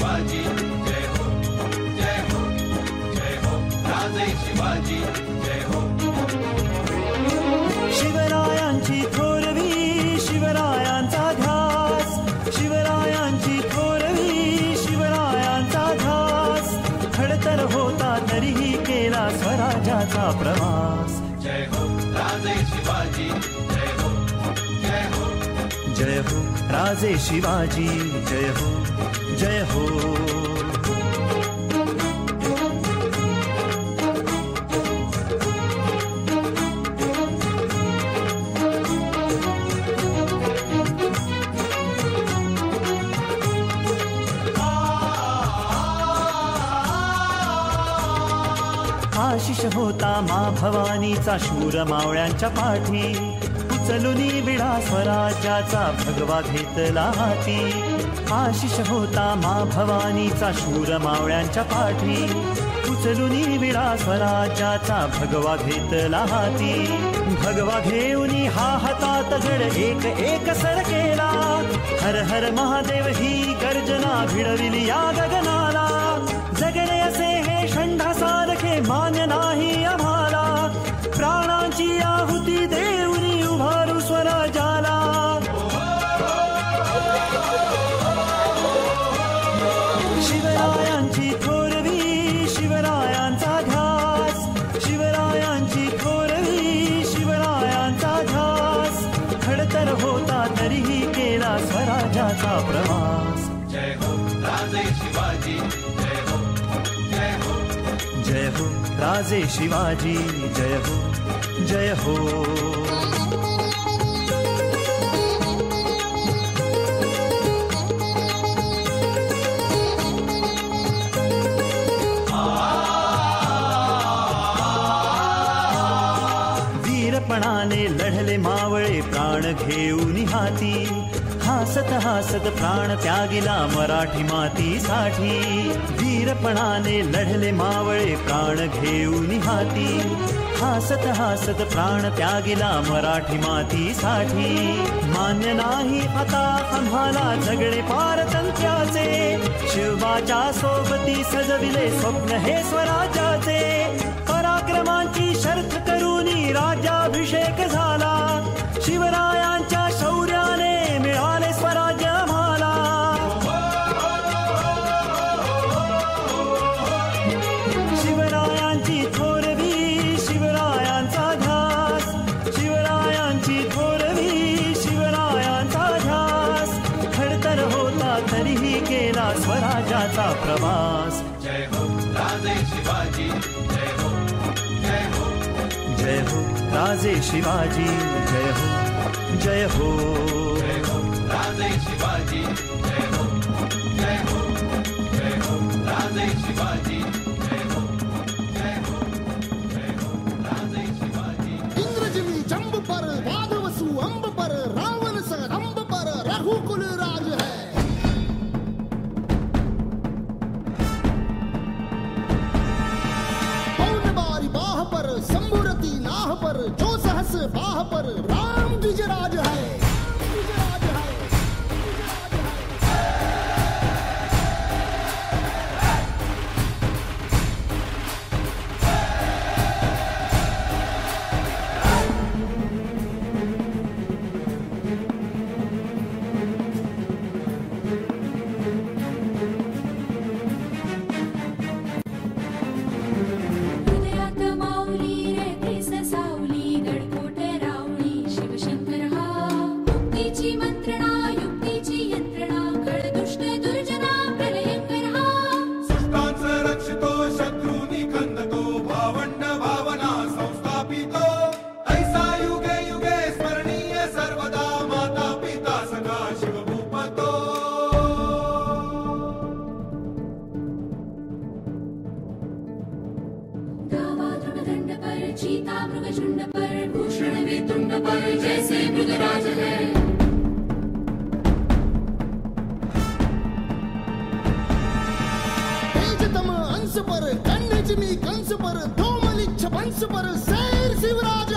शिवाजी जय हो जय हो जय हो राजे शिवाजी जय हो शिवरायांची थोरवी शिवरायांचा ध्यास शिवरायांची थोरवी शिवरायांचा ध्यास खडतर होता तरीही केला स्वराज्याचा प्रवास जय हो राजे शिवाजी जय हो जय हो जय हो राजे शिवाजी जय हो जय हो आशिष होता मा भवानीचा शूर मावळ्यांच्या पाठी उचलुनी विडा स्वराज्याचा भगवा घेतला हाती आशिष होता मा भवानीचा शूर मावळ्यांच्या पाठी उचलुनी विडा स्वराज्याचा भगवा घेतला हाती भगवा घेऊनी हा हातात गड एक एक सर केला हर हर महादेव ही गर्जना भिडविली या गगनाला जगणे असे हे षंढासारखे मान्य नाही आम्हाला प्राणांची आहुती देऊनी उभारू स्वराज्याला शिवरायांची थोरवी शिवरायांचा ध्यास शिवरायांची थोरवी शिवरायांचा ध्यास खडतर होता तरीही केला स्वराज्याचा प्रवास जय हो राजे शिवाजी जय हो जय हो जय हो राजे शिवाजी जय हो जय हो वीरपणाने लढले मावळे प्राण घेऊन हाती हासत हासत प्राण त्यागिला मराठी मातीसाठी वीरपणाने लढले मावळे प्राण घेऊन हाती हासत हासत प्राण त्यागिला मराठी मातीसाठी मान्य नाही आता आम्हाला झगडे पारतंत्र्याचे शिवबाच्या सोबती सजविले स्वप्न हे स्वराज्याचे पराक्रमांची शर्थ करूनी राज्याभिषेक झाला शिवरायांच्या शौर्याने मिळाले स्वराज्य आम्हाला शिवरायांची थोरवी शिवरायांचा ध्यास शिवरायांची थोरवी शिवरायांचा ध्यास खडतर होता तरीही केला स्वराज्याचा प्रवास जय हो राजे शिवाजी जय हो जय हो जय हो राजे शिवाजी जय हो जय हो जय हो राजे शिवाजी जय हो जय हो जय हो राजे शिवाजी जय हो जय हो जय हो राजे शिवाजी इंद्रजिमी जंब पर वादवसु अंब पर रावण स अंब पर रघुकुल राज है पौन बारी बाह पर संबुरती नाह पर जो सहस बाह पर राम द्विजराज है कंस पर कन्हजमी कंस पर धूमलिच्छ वंश पर शेर शिवराज